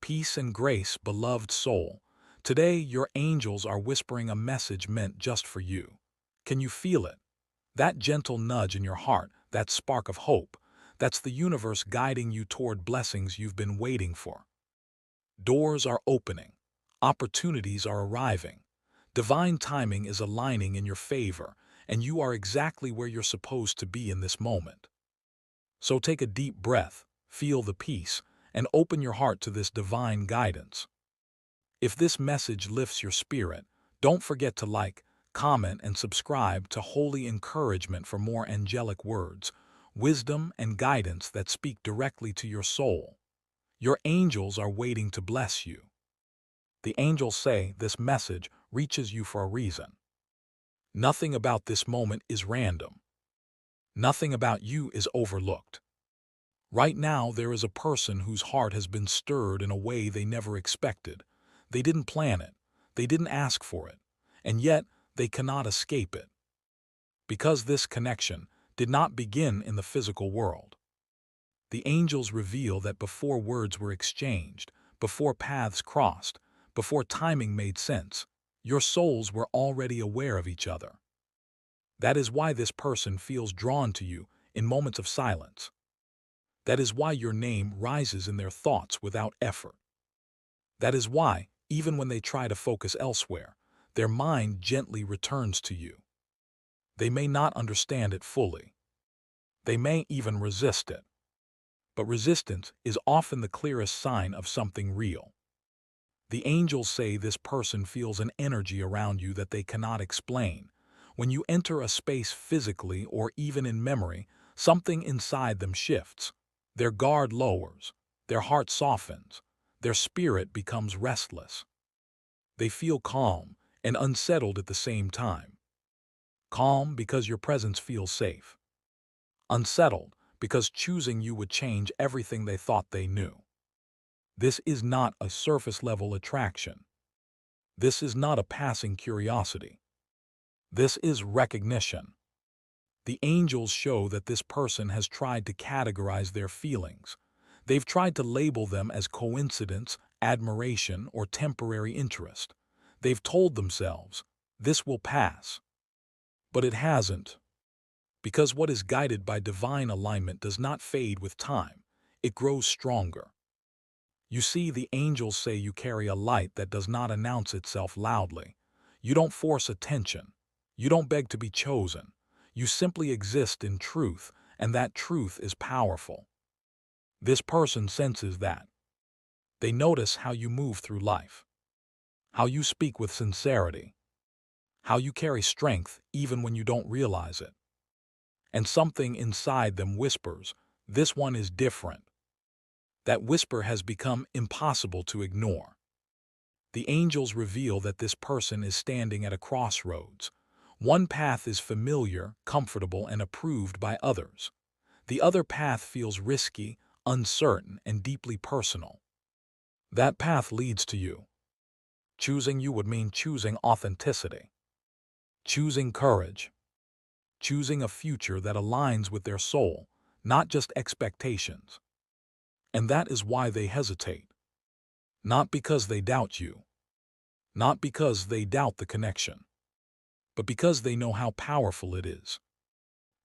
Peace and grace, beloved soul. Today, your angels are whispering a message meant just for you. Can you feel it? That gentle nudge in your heart, that spark of hope, that's the universe guiding you toward blessings you've been waiting for. Doors are opening. Opportunities are arriving. Divine timing is aligning in your favor, and you are exactly where you're supposed to be in this moment. So take a deep breath, feel the peace, and open your heart to this divine guidance. If this message lifts your spirit, don't forget to like, comment, and subscribe to Holy Encouragement for more angelic words, wisdom, and guidance that speak directly to your soul. Your angels are waiting to bless you. The angels say this message reaches you for a reason. Nothing about this moment is random. Nothing about you is overlooked. Right now, there is a person whose heart has been stirred in a way they never expected. They didn't plan it. They didn't ask for it. And yet, they cannot escape it. Because this connection did not begin in the physical world. The angels reveal that before words were exchanged, before paths crossed, before timing made sense, your souls were already aware of each other. That is why this person feels drawn to you in moments of silence. That is why your name rises in their thoughts without effort. That is why, even when they try to focus elsewhere, their mind gently returns to you. They may not understand it fully. They may even resist it. But resistance is often the clearest sign of something real. The angels say this person feels an energy around you that they cannot explain. When you enter a space physically or even in memory, something inside them shifts. Their guard lowers, their heart softens, their spirit becomes restless. They feel calm and unsettled at the same time. Calm because your presence feels safe. Unsettled because choosing you would change everything they thought they knew. This is not a surface-level attraction. This is not a passing curiosity. This is recognition. The angels show that this person has tried to categorize their feelings. They've tried to label them as coincidence, admiration, or temporary interest. They've told themselves, this will pass. But it hasn't. Because what is guided by divine alignment does not fade with time. It grows stronger. You see, the angels say you carry a light that does not announce itself loudly. You don't force attention. You don't beg to be chosen. You simply exist in truth, and that truth is powerful. This person senses that. They notice how you move through life, how you speak with sincerity, how you carry strength even when you don't realize it. And something inside them whispers, this one is different. That whisper has become impossible to ignore. The angels reveal that this person is standing at a crossroads. One path is familiar, comfortable, and approved by others. The other path feels risky, uncertain, and deeply personal. That path leads to you. Choosing you would mean choosing authenticity, choosing courage, choosing a future that aligns with their soul, not just expectations. And that is why they hesitate. Not because they doubt you, not because they doubt the connection, but because they know how powerful it is.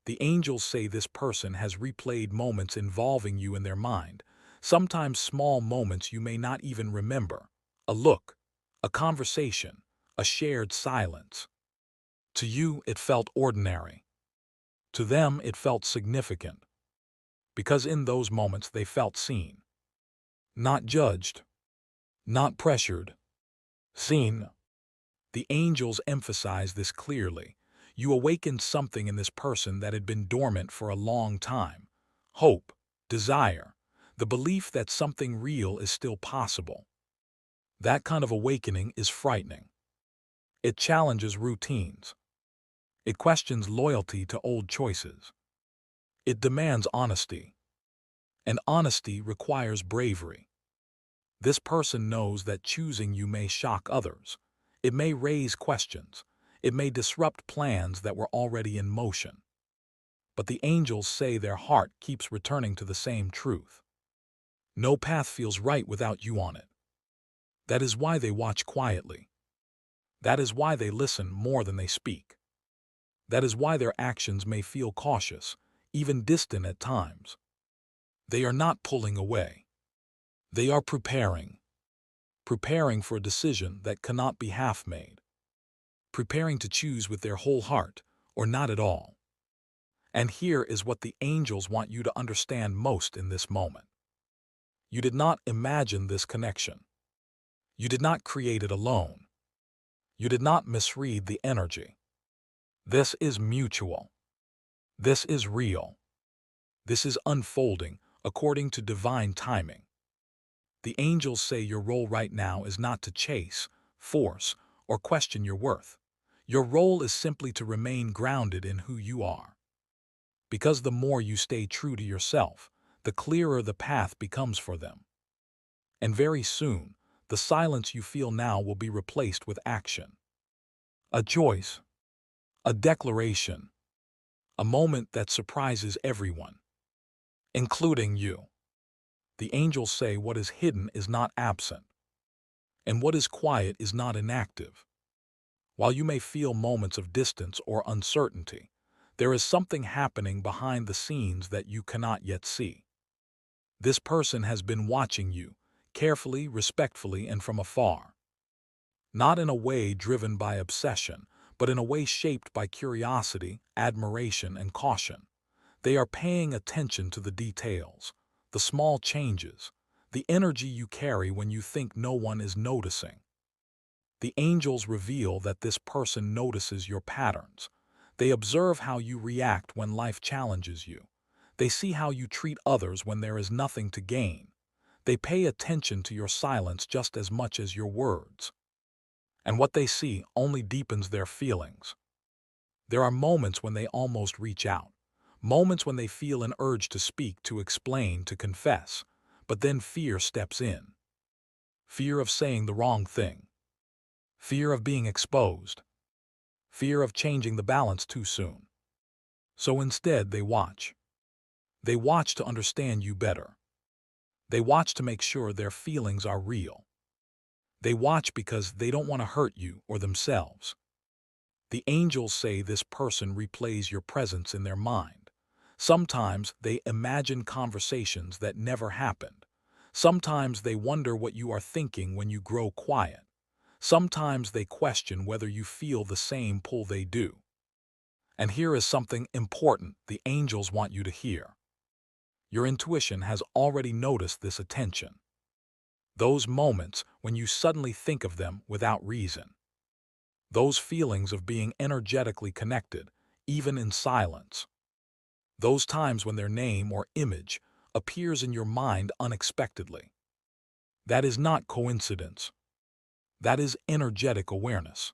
The angels say this person has replayed moments involving you in their mind, sometimes small moments you may not even remember. A look, a conversation, a shared silence. To you, it felt ordinary. To them, it felt significant. Because in those moments they felt seen. Not judged. Not pressured. Seen. The angels emphasize this clearly. You awakened something in this person that had been dormant for a long time. Hope, desire, the belief that something real is still possible. That kind of awakening is frightening. It challenges routines. It questions loyalty to old choices. It demands honesty. And honesty requires bravery. This person knows that choosing you may shock others. It may raise questions. It may disrupt plans that were already in motion. But the angels say their heart keeps returning to the same truth. No path feels right without you on it. That is why they watch quietly. That is why they listen more than they speak. That is why their actions may feel cautious, even distant at times. They are not pulling away. They are preparing for a decision that cannot be half made, preparing to choose with their whole heart or not at all. And here is what the angels want you to understand most in this moment. You did not imagine this connection. You did not create it alone. You did not misread the energy. This is mutual. This is real. This is unfolding according to divine timing. The angels say your role right now is not to chase, force, or question your worth. Your role is simply to remain grounded in who you are. Because the more you stay true to yourself, the clearer the path becomes for them. And very soon, the silence you feel now will be replaced with action. A choice, a declaration, a moment that surprises everyone, including you. The angels say what is hidden is not absent, and what is quiet is not inactive. While you may feel moments of distance or uncertainty, there is something happening behind the scenes that you cannot yet see. This person has been watching you, carefully, respectfully, and from afar. Not in a way driven by obsession, but in a way shaped by curiosity, admiration, and caution. They are paying attention to the details, the small changes, the energy you carry when you think no one is noticing. The angels reveal that this person notices your patterns. They observe how you react when life challenges you. They see how you treat others when there is nothing to gain. They pay attention to your silence just as much as your words. And what they see only deepens their feelings. There are moments when they almost reach out, moments when they feel an urge to speak, to explain, to confess, but then fear steps in. Fear of saying the wrong thing. Fear of being exposed. Fear of changing the balance too soon. So instead, they watch. They watch to understand you better. They watch to make sure their feelings are real. They watch because they don't want to hurt you or themselves. The angels say this person replays your presence in their mind. Sometimes they imagine conversations that never happened. Sometimes they wonder what you are thinking when you grow quiet. Sometimes they question whether you feel the same pull they do. And here is something important the angels want you to hear. Your intuition has already noticed this attention. Those moments when you suddenly think of them without reason. Those feelings of being energetically connected, even in silence. Those times when their name or image appears in your mind unexpectedly. That is not coincidence. That is energetic awareness.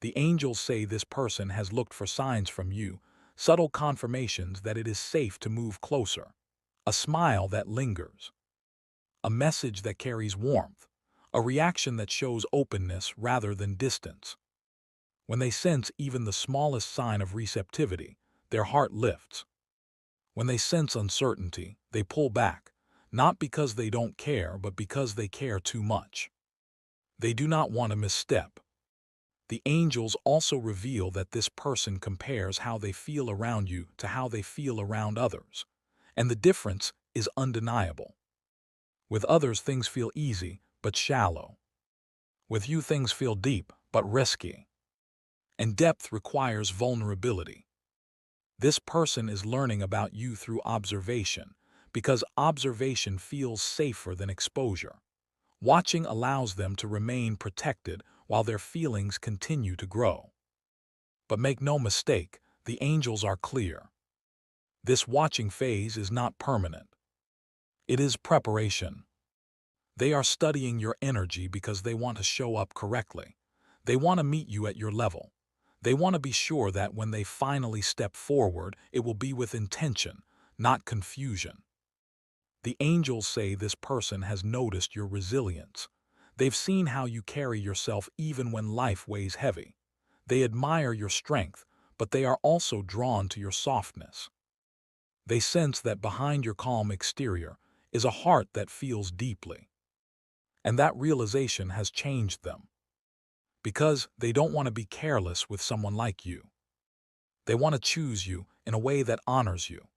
The angels say this person has looked for signs from you, subtle confirmations that it is safe to move closer. A smile that lingers. A message that carries warmth. A reaction that shows openness rather than distance. When they sense even the smallest sign of receptivity, their heart lifts. When they sense uncertainty, they pull back, not because they don't care, but because they care too much. They do not want to misstep. The angels also reveal that this person compares how they feel around you to how they feel around others. And the difference is undeniable. With others, things feel easy, but shallow. With you, things feel deep, but risky. And depth requires vulnerability. This person is learning about you through observation, because observation feels safer than exposure. Watching allows them to remain protected while their feelings continue to grow. But make no mistake, the angels are clear. This watching phase is not permanent. It is preparation. They are studying your energy because they want to show up correctly. They want to meet you at your level. They want to be sure that when they finally step forward, it will be with intention, not confusion. The angels say this person has noticed your resilience. They've seen how you carry yourself even when life weighs heavy. They admire your strength, but they are also drawn to your softness. They sense that behind your calm exterior is a heart that feels deeply. and that realization has changed them. Because they don't want to be careless with someone like you. They want to choose you in a way that honors you.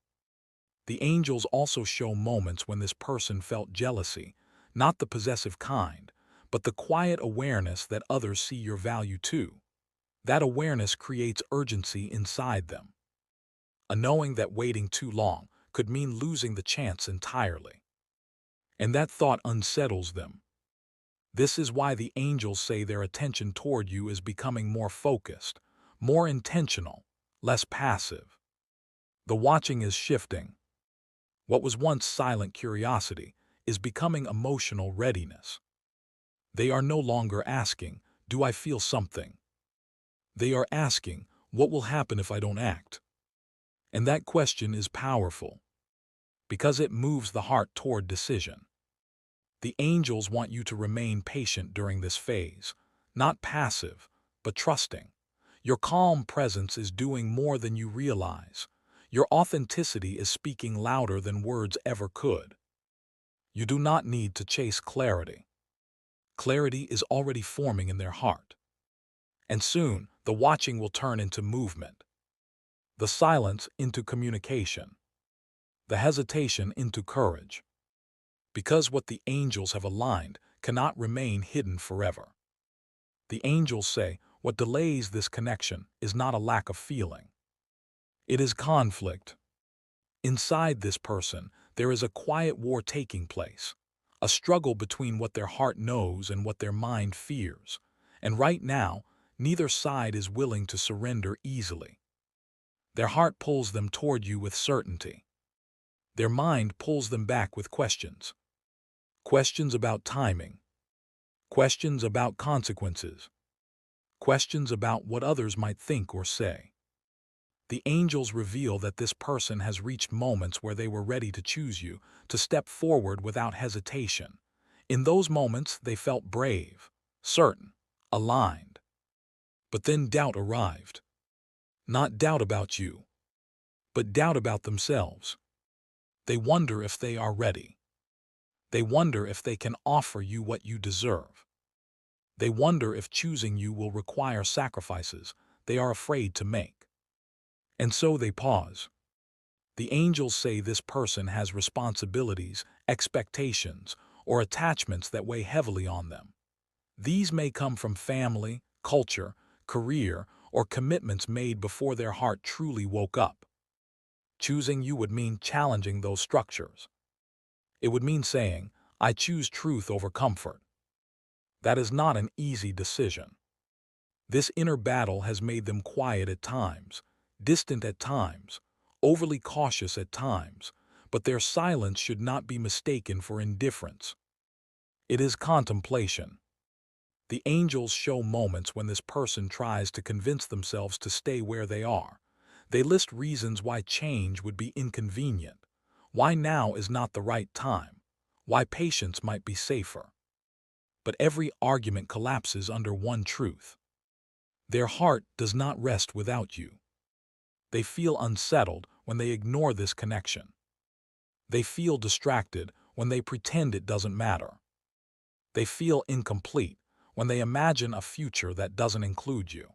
The angels also show moments when this person felt jealousy, not the possessive kind, but the quiet awareness that others see your value too. That awareness creates urgency inside them, a knowing that waiting too long could mean losing the chance entirely. And that thought unsettles them. This is why the angels say their attention toward you is becoming more focused, more intentional, less passive. The watching is shifting. What was once silent curiosity is becoming emotional readiness. They are no longer asking, "Do I feel something?" They are asking, "What will happen if I don't act?" And that question is powerful because it moves the heart toward decision. The angels want you to remain patient during this phase, not passive, but trusting. Your calm presence is doing more than you realize. Your authenticity is speaking louder than words ever could. You do not need to chase clarity. Clarity is already forming in their heart. And soon, the watching will turn into movement, the silence into communication, the hesitation into courage. Because what the angels have aligned cannot remain hidden forever. The angels say what delays this connection is not a lack of feeling. It is conflict. Inside this person, there is a quiet war taking place, a struggle between what their heart knows and what their mind fears. And right now, neither side is willing to surrender easily. Their heart pulls them toward you with certainty. Their mind pulls them back with questions. Questions about timing. Questions about consequences. Questions about what others might think or say. The angels reveal that this person has reached moments where they were ready to choose you, to step forward without hesitation. In those moments, they felt brave, certain, aligned. But then doubt arrived. Not doubt about you, but doubt about themselves. They wonder if they are ready. They wonder if they can offer you what you deserve. They wonder if choosing you will require sacrifices they are afraid to make. And so they pause. The angels say this person has responsibilities, expectations, or attachments that weigh heavily on them. These may come from family, culture, career, or commitments made before their heart truly woke up. Choosing you would mean challenging those structures. It would mean saying, "I choose truth over comfort." That is not an easy decision. This inner battle has made them quiet at times, distant at times, overly cautious at times, but their silence should not be mistaken for indifference. It is contemplation. The angels show moments when this person tries to convince themselves to stay where they are. They list reasons why change would be inconvenient, why now is not the right time, why patience might be safer. But every argument collapses under one truth. Their heart does not rest without you. They feel unsettled when they ignore this connection. They feel distracted when they pretend it doesn't matter. They feel incomplete when they imagine a future that doesn't include you.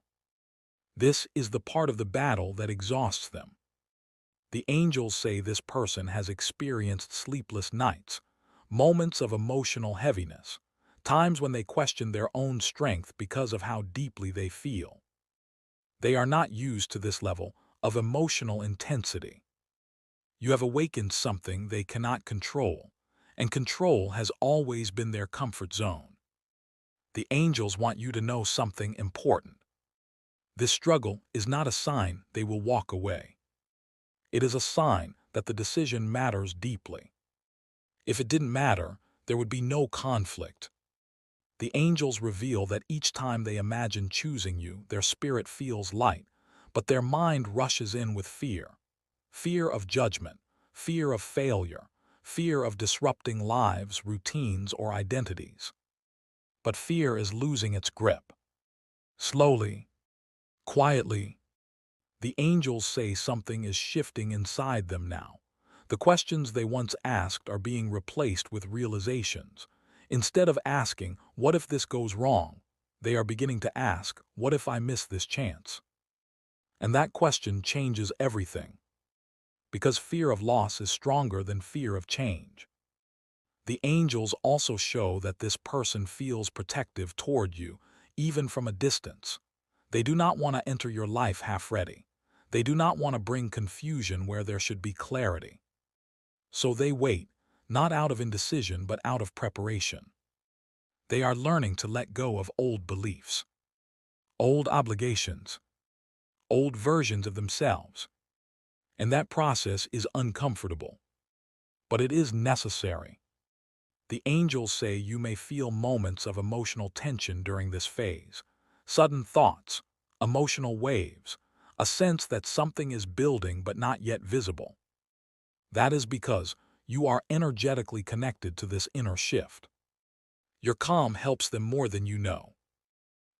This is the part of the battle that exhausts them. The angels say this person has experienced sleepless nights, moments of emotional heaviness, times when they question their own strength because of how deeply they feel. They are not used to this level of emotional intensity. You have awakened something they cannot control, and control has always been their comfort zone. The angels want you to know something important. This struggle is not a sign they will walk away. It is a sign that the decision matters deeply. If it didn't matter, there would be no conflict. The angels reveal that each time they imagine choosing you, their spirit feels light, but their mind rushes in with fear. Fear of judgment, fear of failure, fear of disrupting lives, routines, or identities. But fear is losing its grip. Slowly, quietly, the angels say something is shifting inside them now. The questions they once asked are being replaced with realizations. Instead of asking, "What if this goes wrong?" they are beginning to ask, "What if I miss this chance?" And that question changes everything, because fear of loss is stronger than fear of change. The angels also show that this person feels protective toward you, even from a distance. They do not want to enter your life half-ready. They do not want to bring confusion where there should be clarity. So they wait, not out of indecision but out of preparation. They are learning to let go of old beliefs, old obligations, old versions of themselves. And that process is uncomfortable, but it is necessary. The angels say you may feel moments of emotional tension during this phase, sudden thoughts, emotional waves, a sense that something is building but not yet visible. That is because you are energetically connected to this inner shift. Your calm helps them more than you know.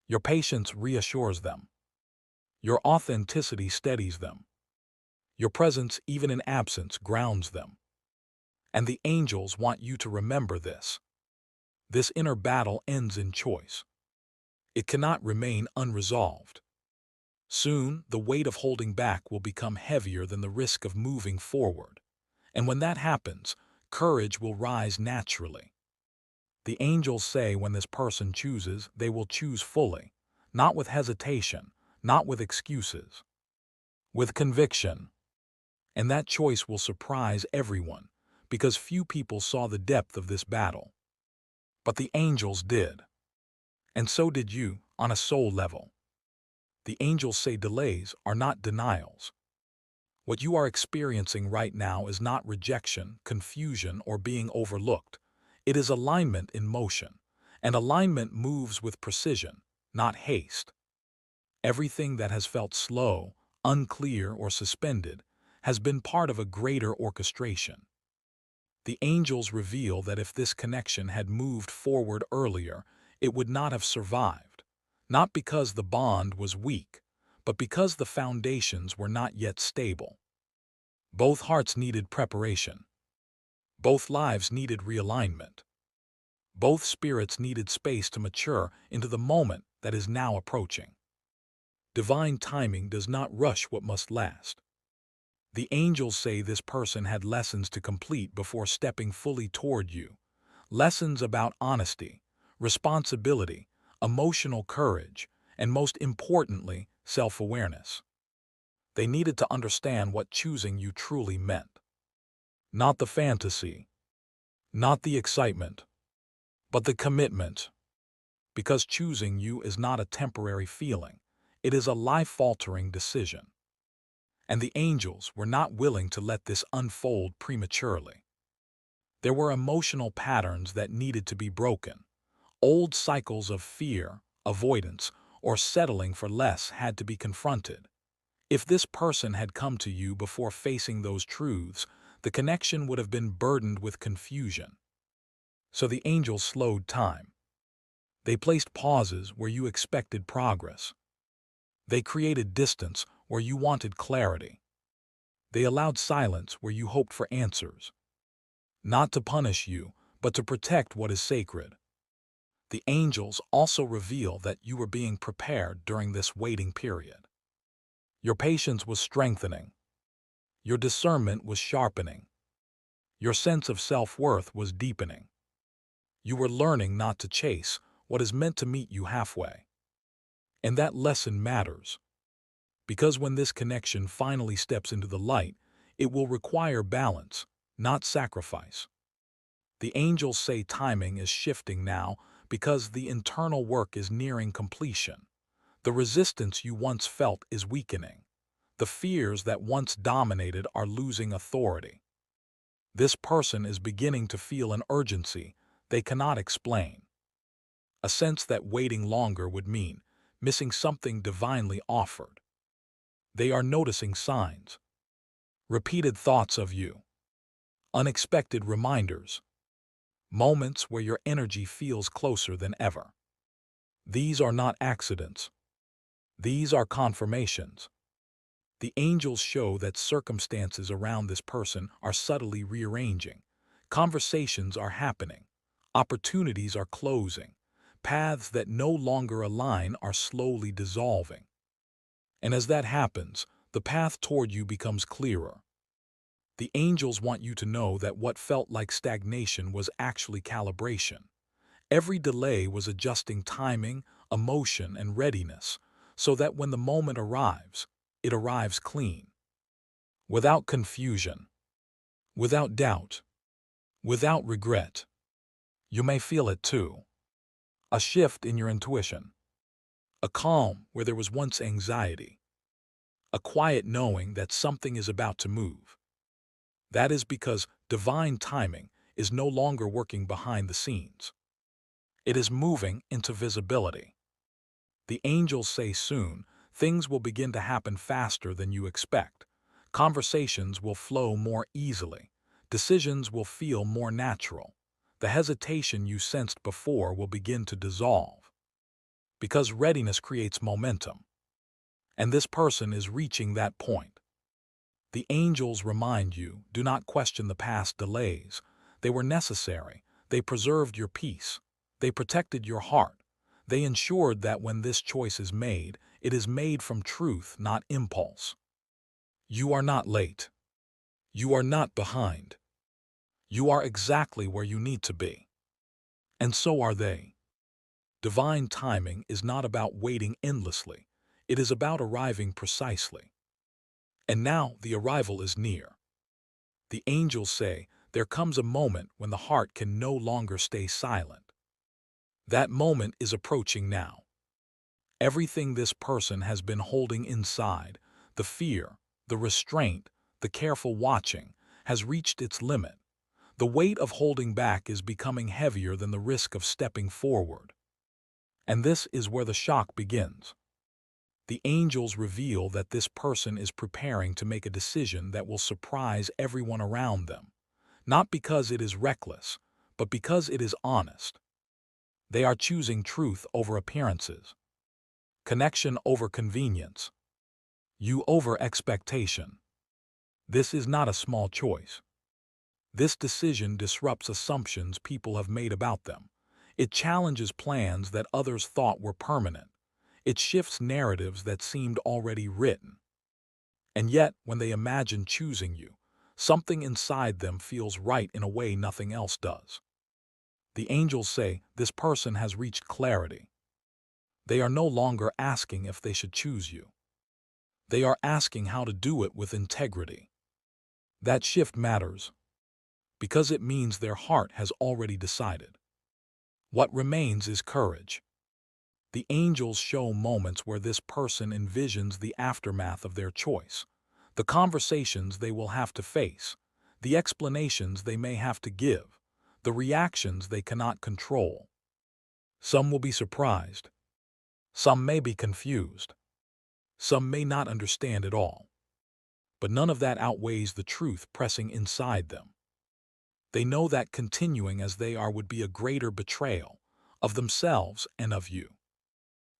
Your patience reassures them. Your authenticity steadies them. Your presence, even in absence, grounds them. And the angels want you to remember this. This inner battle ends in choice. It cannot remain unresolved. Soon, the weight of holding back will become heavier than the risk of moving forward. And when that happens, courage will rise naturally. The angels say when this person chooses, they will choose fully, not with hesitation, not with excuses, with conviction. And that choice will surprise everyone, because few people saw the depth of this battle. But the angels did. And so did you, on a soul level. The angels say delays are not denials. What you are experiencing right now is not rejection, confusion, or being overlooked. It is alignment in motion, and alignment moves with precision, not haste. Everything that has felt slow, unclear, or suspended has been part of a greater orchestration. The angels reveal that if this connection had moved forward earlier, it would not have survived, not because the bond was weak, but because the foundations were not yet stable. Both hearts needed preparation. Both lives needed realignment. Both spirits needed space to mature into the moment that is now approaching. Divine timing does not rush what must last. The angels say this person had lessons to complete before stepping fully toward you. Lessons about honesty, responsibility, emotional courage, and most importantly, self-awareness. They needed to understand what choosing you truly meant. Not the fantasy, not the excitement, but the commitment. Because choosing you is not a temporary feeling, it is a life-altering decision. And the angels were not willing to let this unfold prematurely. There were emotional patterns that needed to be broken. Old cycles of fear, avoidance, or settling for less had to be confronted. If this person had come to you before facing those truths, the connection would have been burdened with confusion. So the angels slowed time. They placed pauses where you expected progress. They created distance where you wanted clarity. They allowed silence where you hoped for answers. Not to punish you, but to protect what is sacred. The angels also reveal that you were being prepared during this waiting period. Your patience was strengthening. Your discernment was sharpening. Your sense of self-worth was deepening. You were learning not to chase what is meant to meet you halfway. And that lesson matters, because when this connection finally steps into the light, it will require balance, not sacrifice. The angels say timing is shifting now because the internal work is nearing completion. The resistance you once felt is weakening. The fears that once dominated are losing authority. This person is beginning to feel an urgency they cannot explain. A sense that waiting longer would mean missing something divinely offered. They are noticing signs, repeated thoughts of you, unexpected reminders, moments where your energy feels closer than ever. These are not accidents. These are confirmations. The angels show that circumstances around this person are subtly rearranging. Conversations are happening. Opportunities are closing. Paths that no longer align are slowly dissolving. And as that happens, the path toward you becomes clearer. The angels want you to know that what felt like stagnation was actually calibration. Every delay was adjusting timing, emotion, and readiness, so that when the moment arrives, it arrives clean, without confusion, without doubt, without regret. You may feel it too. A shift in your intuition, a calm where there was once anxiety, a quiet knowing that something is about to move. That is because divine timing is no longer working behind the scenes. It is moving into visibility. The angels say soon, things will begin to happen faster than you expect. Conversations will flow more easily. Decisions will feel more natural. The hesitation you sensed before will begin to dissolve. Because readiness creates momentum. And this person is reaching that point. The angels remind you, do not question the past delays. They were necessary. They preserved your peace. They protected your heart. They ensured that when this choice is made, it is made from truth, not impulse. You are not late. You are not behind. You are exactly where you need to be. And so are they. Divine timing is not about waiting endlessly. It is about arriving precisely. And now the arrival is near. The angels say, there comes a moment when the heart can no longer stay silent. That moment is approaching now. Everything this person has been holding inside, the fear, the restraint, the careful watching, has reached its limit. The weight of holding back is becoming heavier than the risk of stepping forward. And this is where the shock begins. The angels reveal that this person is preparing to make a decision that will surprise everyone around them, not because it is reckless, but because it is honest. They are choosing truth over appearances, connection over convenience, you over expectation. This is not a small choice. This decision disrupts assumptions people have made about them. It challenges plans that others thought were permanent. It shifts narratives that seemed already written. And yet, when they imagine choosing you, something inside them feels right in a way nothing else does. The angels say this person has reached clarity. They are no longer asking if they should choose you. They are asking how to do it with integrity. That shift matters because it means their heart has already decided. What remains is courage. The angels show moments where this person envisions the aftermath of their choice, the conversations they will have to face, the explanations they may have to give, the reactions they cannot control. Some will be surprised. Some may be confused. Some may not understand at all. But none of that outweighs the truth pressing inside them. They know that continuing as they are would be a greater betrayal of themselves and of you.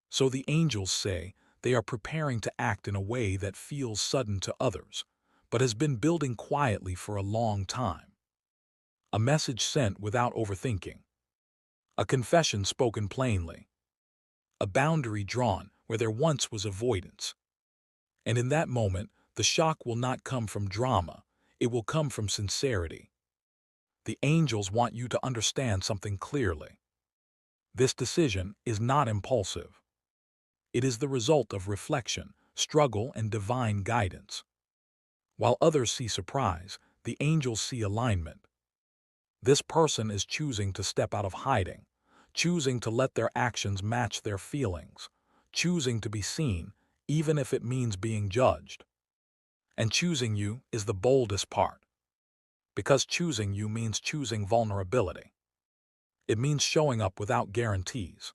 So the angels say they are preparing to act in a way that feels sudden to others, but has been building quietly for a long time. A message sent without overthinking. A confession spoken plainly. A boundary drawn where there once was avoidance. And in that moment, the shock will not come from drama, it will come from sincerity. The angels want you to understand something clearly. This decision is not impulsive. It is the result of reflection, struggle, and divine guidance. While others see surprise, the angels see alignment. This person is choosing to step out of hiding, choosing to let their actions match their feelings, choosing to be seen, even if it means being judged. And choosing you is the boldest part. Because choosing you means choosing vulnerability. It means showing up without guarantees.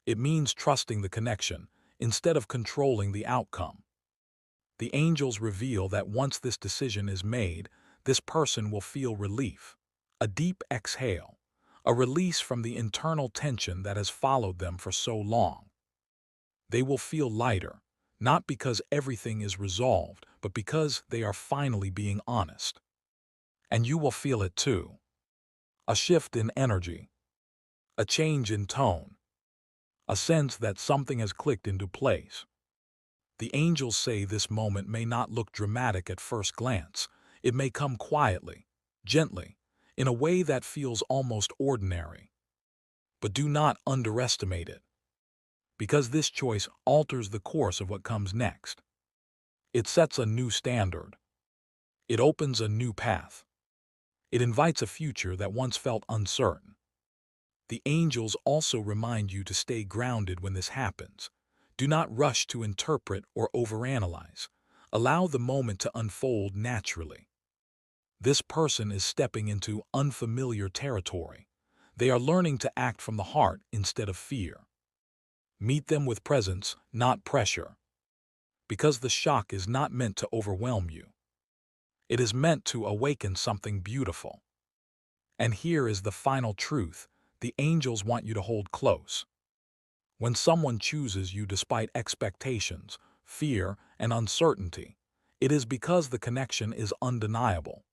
It means trusting the connection instead of controlling the outcome. The angels reveal that once this decision is made, this person will feel relief, a deep exhale, a release from the internal tension that has followed them for so long. They will feel lighter, not because everything is resolved, but because they are finally being honest. And you will feel it too. a shift in energy, a change in tone, a sense that something has clicked into place. The angels say this moment may not look dramatic at first glance. It may come quietly, gently, in a way that feels almost ordinary. But do not underestimate it, because this choice alters the course of what comes next. It sets a new standard. It opens a new path. It invites a future that once felt uncertain. The angels also remind you to stay grounded when this happens. Do not rush to interpret or overanalyze. Allow the moment to unfold naturally. This person is stepping into unfamiliar territory. They are learning to act from the heart instead of fear. Meet them with presence, not pressure. Because the shock is not meant to overwhelm you. It is meant to awaken something beautiful. And here is the final truth the angels want you to hold close. When someone chooses you despite expectations, fear, and uncertainty, it is because the connection is undeniable.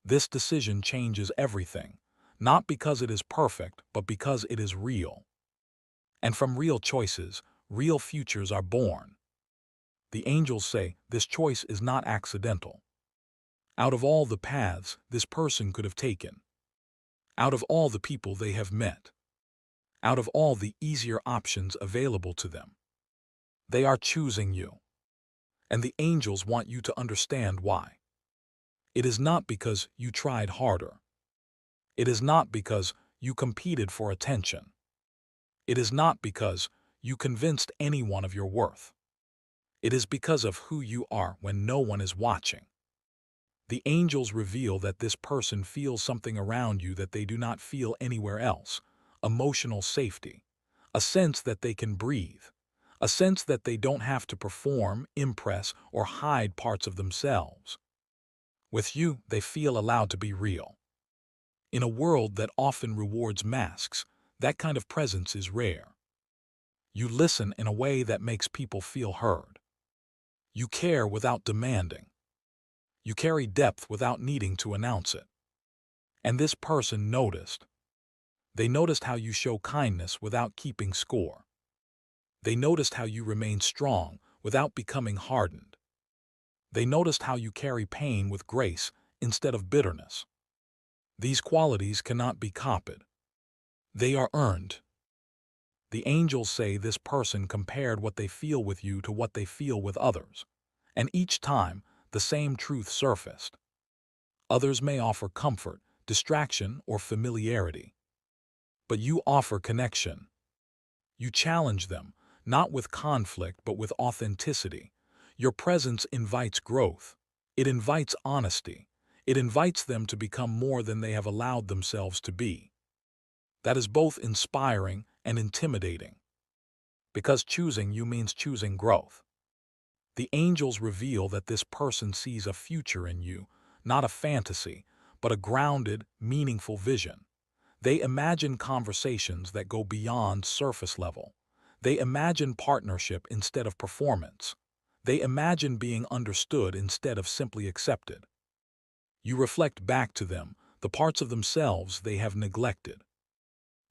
This decision changes everything, not because it is perfect, but because it is real. And from real choices, real futures are born. The angels say this choice is not accidental. Out of all the paths this person could have taken, out of all the people they have met, out of all the easier options available to them, they are choosing you. And the angels want you to understand why. It is not because you tried harder. It is not because you competed for attention. It is not because you convinced anyone of your worth. It is because of who you are when no one is watching. The angels reveal that this person feels something around you that they do not feel anywhere else: emotional safety, a sense that they can breathe, a sense that they don't have to perform, impress, or hide parts of themselves. With you, they feel allowed to be real. In a world that often rewards masks, that kind of presence is rare. You listen in a way that makes people feel heard. You care without demanding. You carry depth without needing to announce it. And this person noticed. They noticed how you show kindness without keeping score. They noticed how you remain strong without becoming hardened. They noticed how you carry pain with grace instead of bitterness. These qualities cannot be copied. They are earned. The angels say this person compared what they feel with you to what they feel with others. And each time, the same truth surfaced. Others may offer comfort, distraction, or familiarity. But you offer connection. You challenge them, not with conflict but with authenticity. Your presence invites growth. It invites honesty. It invites them to become more than they have allowed themselves to be. That is both inspiring and intimidating. Because choosing you means choosing growth. The angels reveal that this person sees a future in you, not a fantasy, but a grounded, meaningful vision. They imagine conversations that go beyond surface level. They imagine partnership instead of performance. They imagine being understood instead of simply accepted. You reflect back to them the parts of themselves they have neglected.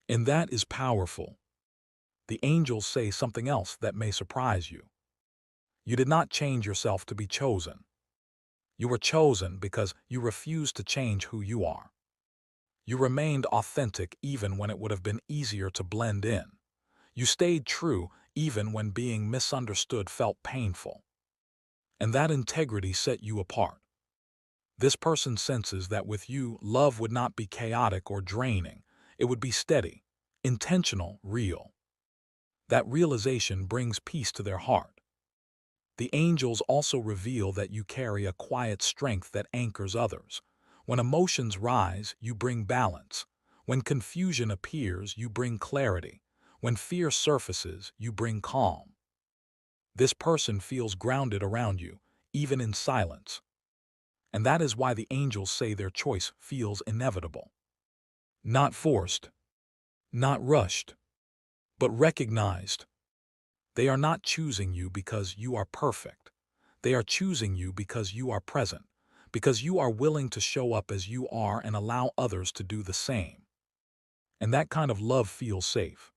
And that is powerful. The angels say something else that may surprise you. You did not change yourself to be chosen. You were chosen because you refused to change who you are. You remained authentic even when it would have been easier to blend in. You stayed true even when being misunderstood felt painful. And that integrity set you apart. This person senses that with you, love would not be chaotic or draining. It would be steady, intentional, real. That realization brings peace to their heart. The angels also reveal that you carry a quiet strength that anchors others. When emotions rise, you bring balance. When confusion appears, you bring clarity. When fear surfaces, you bring calm. This person feels grounded around you, even in silence. And that is why the angels say their choice feels inevitable. Not forced, not rushed, but recognized. They are not choosing you because you are perfect. They are choosing you because you are present, because you are willing to show up as you are and allow others to do the same. And that kind of love feels safe.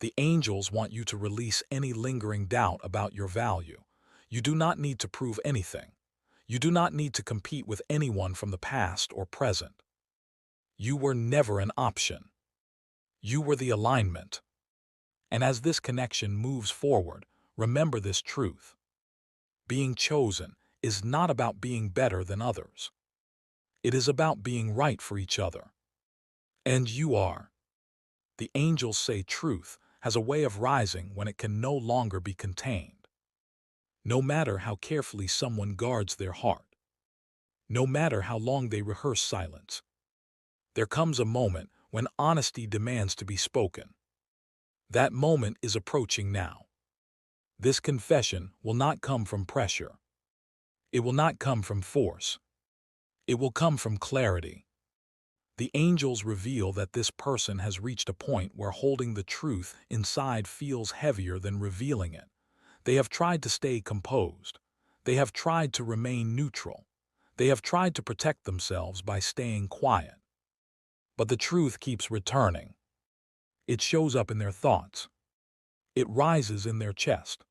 The angels want you to release any lingering doubt about your value. You do not need to prove anything. You do not need to compete with anyone from the past or present. You were never an option. You were the alignment. And as this connection moves forward, remember this truth. Being chosen is not about being better than others. It is about being right for each other. And you are. The angels say truth has a way of rising when it can no longer be contained. No matter how carefully someone guards their heart, no matter how long they rehearse silence, there comes a moment when honesty demands to be spoken. That moment is approaching now. This confession will not come from pressure. It will not come from force. It will come from clarity. The angels reveal that this person has reached a point where holding the truth inside feels heavier than revealing it. They have tried to stay composed. They have tried to remain neutral. They have tried to protect themselves by staying quiet. But the truth keeps returning. It shows up in their thoughts. It rises in their chest.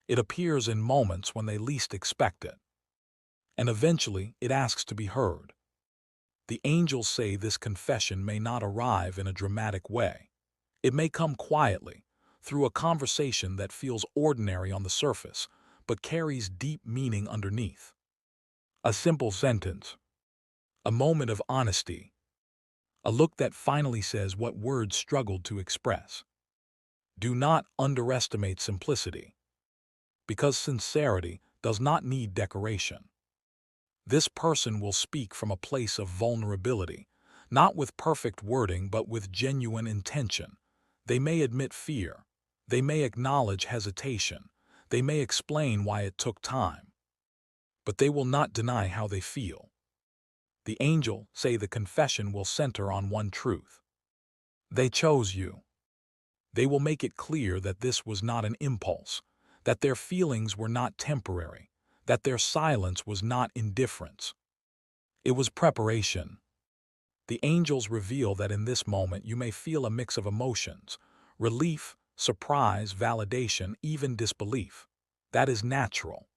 It appears in moments when they least expect it. And eventually, it asks to be heard. The angels say this confession may not arrive in a dramatic way. It may come quietly, through a conversation that feels ordinary on the surface, but carries deep meaning underneath. A simple sentence, a moment of honesty, a look that finally says what words struggled to express. Do not underestimate simplicity, because sincerity does not need decoration. This person will speak from a place of vulnerability, not with perfect wording but with genuine intention. They may admit fear. They may acknowledge hesitation. They may explain why it took time. But they will not deny how they feel. The angel say the confession will center on one truth. They chose you. They will make it clear that this was not an impulse, that their feelings were not temporary, that their silence was not indifference. It was preparation. The angels reveal that in this moment you may feel a mix of emotions, relief, surprise, validation, even disbelief. That is natural.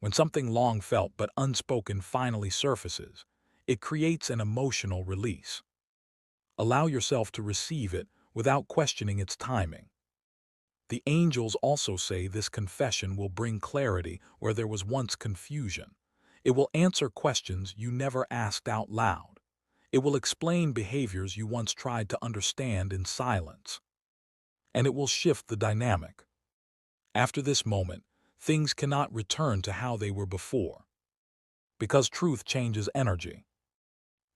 When something long felt but unspoken finally surfaces, it creates an emotional release. Allow yourself to receive it without questioning its timing. The angels also say this confession will bring clarity where there was once confusion. It will answer questions you never asked out loud. It will explain behaviors you once tried to understand in silence. And it will shift the dynamic. After this moment, things cannot return to how they were before. Because truth changes energy.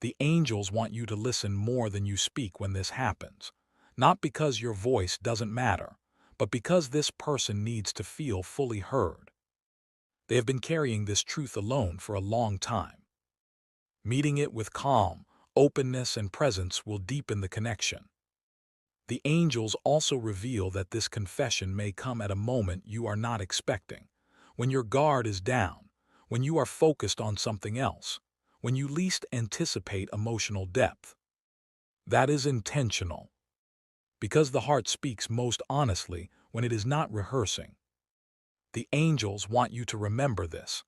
The angels want you to listen more than you speak when this happens. Not because your voice doesn't matter, but because this person needs to feel fully heard. They have been carrying this truth alone for a long time. Meeting it with calm, openness, and presence will deepen the connection. The angels also reveal that this confession may come at a moment you are not expecting, when your guard is down, when you are focused on something else, when you least anticipate emotional depth. That is intentional, because the heart speaks most honestly when it is not rehearsing. The angels want you to remember this.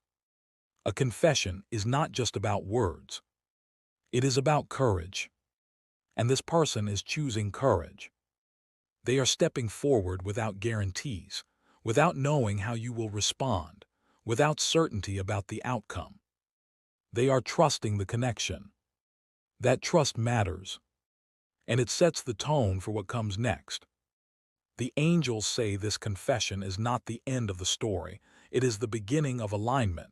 A confession is not just about words. It is about courage. And this person is choosing courage. They are stepping forward without guarantees, without knowing how you will respond, without certainty about the outcome. They are trusting the connection. That trust matters, and it sets the tone for what comes next. The angels say this confession is not the end of the story, it is the beginning of alignment.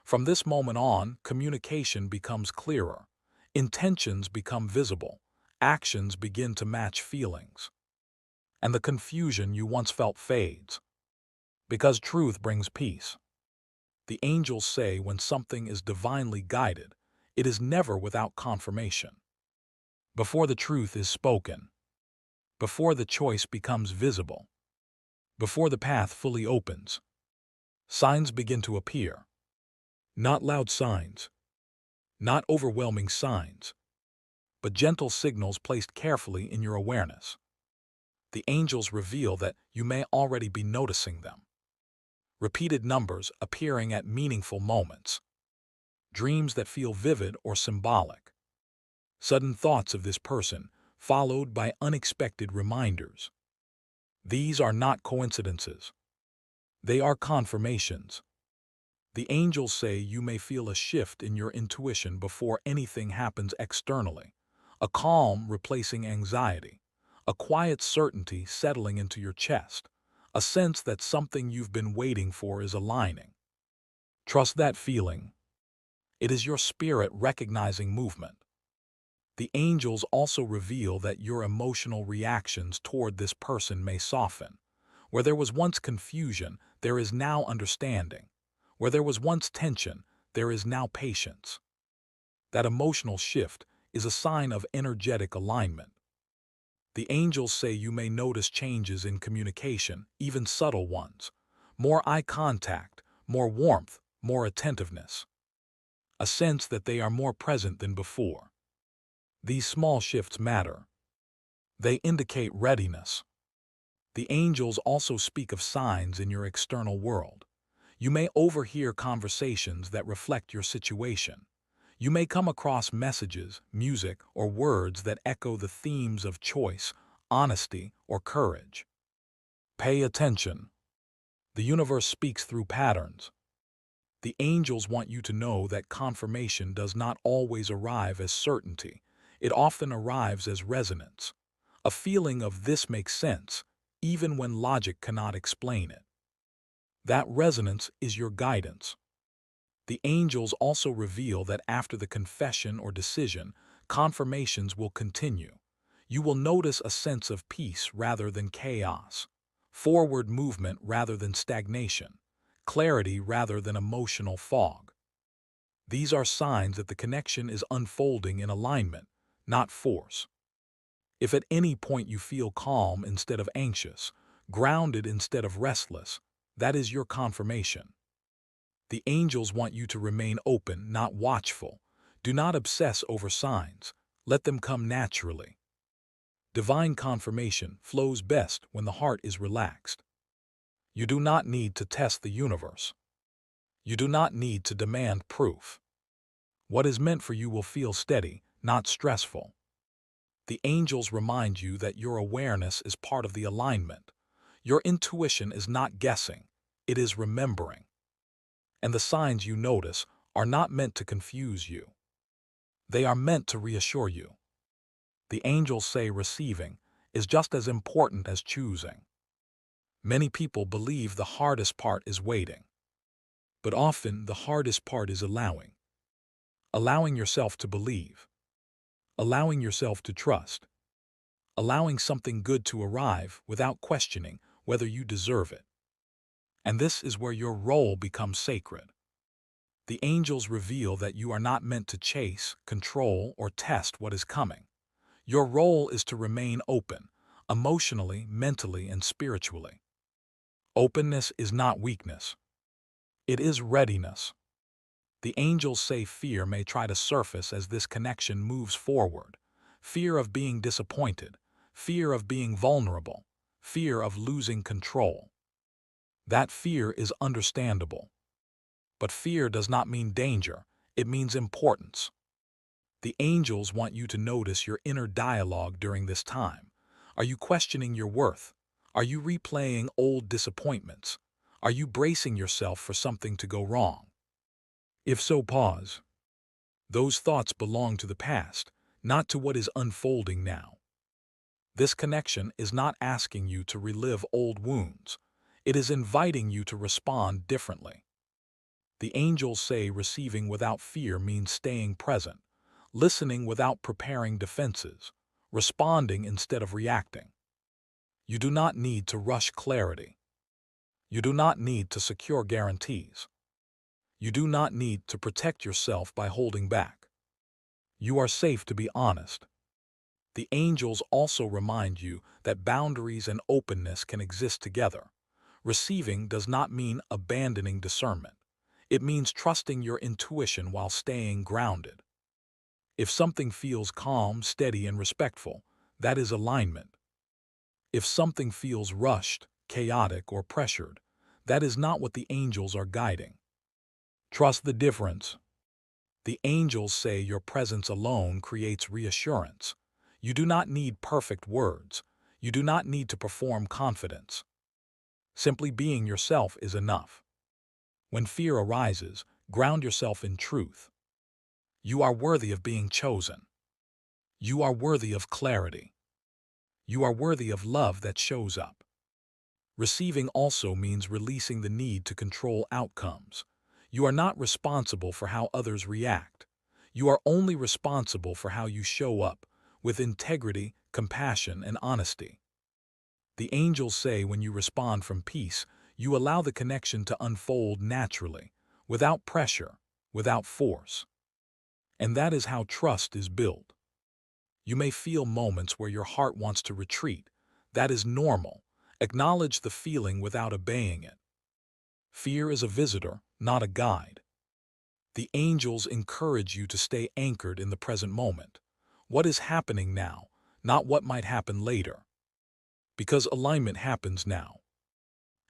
From this moment on, communication becomes clearer, intentions become visible, actions begin to match feelings, and the confusion you once felt fades. Because truth brings peace. The angels say when something is divinely guided, it is never without confirmation. Before the truth is spoken, before the choice becomes visible, before the path fully opens, signs begin to appear. Not loud signs, not overwhelming signs, but gentle signals placed carefully in your awareness. The angels reveal that you may already be noticing them. Repeated numbers appearing at meaningful moments. Dreams that feel vivid or symbolic. Sudden thoughts of this person, followed by unexpected reminders. These are not coincidences. They are confirmations. The angels say you may feel a shift in your intuition before anything happens externally. A calm replacing anxiety. A quiet certainty settling into your chest. A sense that something you've been waiting for is aligning. Trust that feeling. It is your spirit recognizing movement. The angels also reveal that your emotional reactions toward this person may soften. Where there was once confusion, there is now understanding. Where there was once tension, there is now patience. That emotional shift is a sign of energetic alignment. The angels say you may notice changes in communication, even subtle ones. More eye contact, more warmth, more attentiveness. A sense that they are more present than before. These small shifts matter. They indicate readiness. The angels also speak of signs in your external world. You may overhear conversations that reflect your situation. You may come across messages, music, or words that echo the themes of choice, honesty, or courage. Pay attention. The universe speaks through patterns. The angels want you to know that confirmation does not always arrive as certainty. It often arrives as resonance. A feeling of this makes sense, even when logic cannot explain it. That resonance is your guidance. The angels also reveal that after the confession or decision, confirmations will continue. You will notice a sense of peace rather than chaos, forward movement rather than stagnation, clarity rather than emotional fog. These are signs that the connection is unfolding in alignment, not force. If at any point you feel calm instead of anxious, grounded instead of restless, that is your confirmation. The angels want you to remain open, not watchful. Do not obsess over signs. Let them come naturally. Divine confirmation flows best when the heart is relaxed. You do not need to test the universe. You do not need to demand proof. What is meant for you will feel steady, not stressful. The angels remind you that your awareness is part of the alignment. Your intuition is not guessing, it is remembering. And the signs you notice are not meant to confuse you. They are meant to reassure you. The angels say receiving is just as important as choosing. Many people believe the hardest part is waiting. But often the hardest part is allowing. Allowing yourself to believe. Allowing yourself to trust. Allowing something good to arrive without questioning whether you deserve it. And this is where your role becomes sacred. The angels reveal that you are not meant to chase, control, or test what is coming. Your role is to remain open, emotionally, mentally, and spiritually. Openness is not weakness. It is readiness. The angels say fear may try to surface as this connection moves forward. Fear of being disappointed, fear of being vulnerable, fear of losing control. That fear is understandable. But fear does not mean danger, it means importance. The angels want you to notice your inner dialogue during this time. Are you questioning your worth? Are you replaying old disappointments? Are you bracing yourself for something to go wrong? If so, pause. Those thoughts belong to the past, not to what is unfolding now. This connection is not asking you to relive old wounds. It is inviting you to respond differently. The angels say receiving without fear means staying present, listening without preparing defenses, responding instead of reacting. You do not need to rush clarity. You do not need to secure guarantees. You do not need to protect yourself by holding back. You are safe to be honest. The angels also remind you that boundaries and openness can exist together. Receiving does not mean abandoning discernment. It means trusting your intuition while staying grounded. If something feels calm, steady, and respectful, that is alignment. If something feels rushed, chaotic, or pressured, that is not what the angels are guiding. Trust the difference. The angels say your presence alone creates reassurance. You do not need perfect words. You do not need to perform confidence. Simply being yourself is enough. When fear arises, ground yourself in truth. You are worthy of being chosen. You are worthy of clarity. You are worthy of love that shows up. Receiving also means releasing the need to control outcomes. You are not responsible for how others react. You are only responsible for how you show up, with integrity, compassion, and honesty. The angels say when you respond from peace, you allow the connection to unfold naturally, without pressure, without force. And that is how trust is built. You may feel moments where your heart wants to retreat. That is normal. Acknowledge the feeling without obeying it. Fear is a visitor, not a guide. The angels encourage you to stay anchored in the present moment. What is happening now, not what might happen later. Because alignment happens now.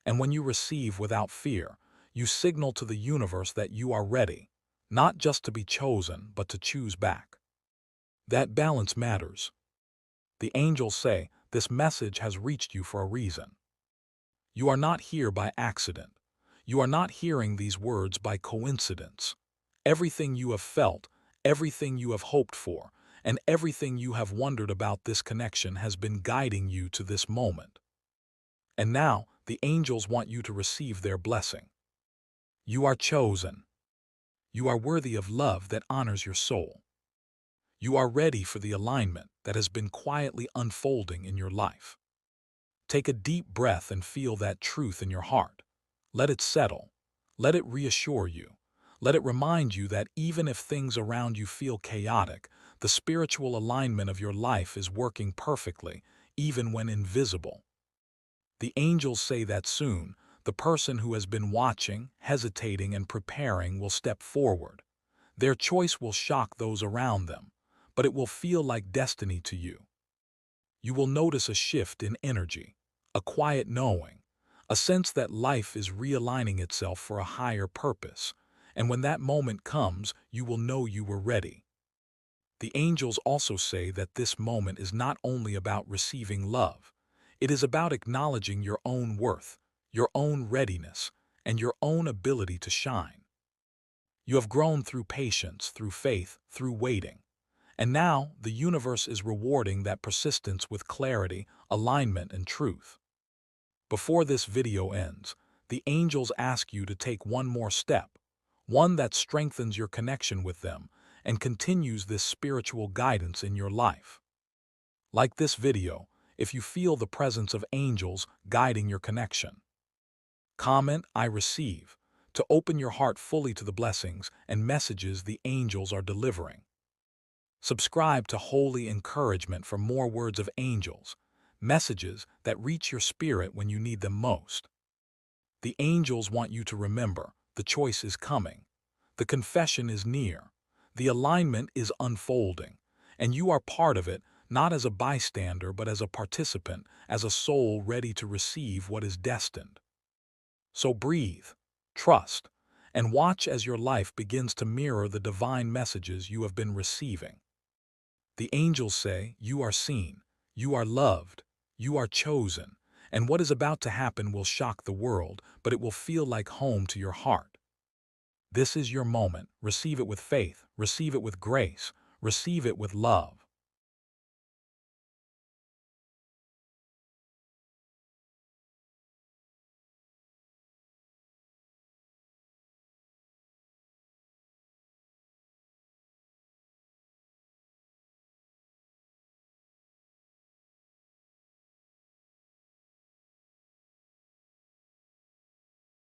And when you receive without fear, you signal to the universe that you are ready, not just to be chosen, but to choose back. That balance matters. The angels say, this message has reached you for a reason. You are not here by accident. You are not hearing these words by coincidence. Everything you have felt, everything you have hoped for, and everything you have wondered about this connection has been guiding you to this moment. And now, the angels want you to receive their blessing. You are chosen. You are worthy of love that honors your soul. You are ready for the alignment that has been quietly unfolding in your life. Take a deep breath and feel that truth in your heart. Let it settle. Let it reassure you. Let it remind you that even if things around you feel chaotic, the spiritual alignment of your life is working perfectly, even when invisible. The angels say that soon, the person who has been watching, hesitating, and preparing will step forward. Their choice will shock those around them, but it will feel like destiny to you. You will notice a shift in energy, a quiet knowing, a sense that life is realigning itself for a higher purpose, and when that moment comes, you will know you were ready. The angels also say that this moment is not only about receiving love, it is about acknowledging your own worth, your own readiness, and your own ability to shine. You have grown through patience, through faith, through waiting. And now, the universe is rewarding that persistence with clarity, alignment, and truth. Before this video ends, the angels ask you to take one more step, one that strengthens your connection with them and continues this spiritual guidance in your life. Like this video, if you feel the presence of angels guiding your connection. Comment, I receive, to open your heart fully to the blessings and messages the angels are delivering. Subscribe to Holy Encouragement for more words of angels, messages that reach your spirit when you need them most. The angels want you to remember, the choice is coming. The confession is near. The alignment is unfolding. And you are part of it, not as a bystander, but as a participant, as a soul ready to receive what is destined. So breathe, trust, and watch as your life begins to mirror the divine messages you have been receiving. The angels say, you are seen, you are loved, you are chosen, and what is about to happen will shock the world, but it will feel like home to your heart. This is your moment. Receive it with faith, receive it with grace, receive it with love.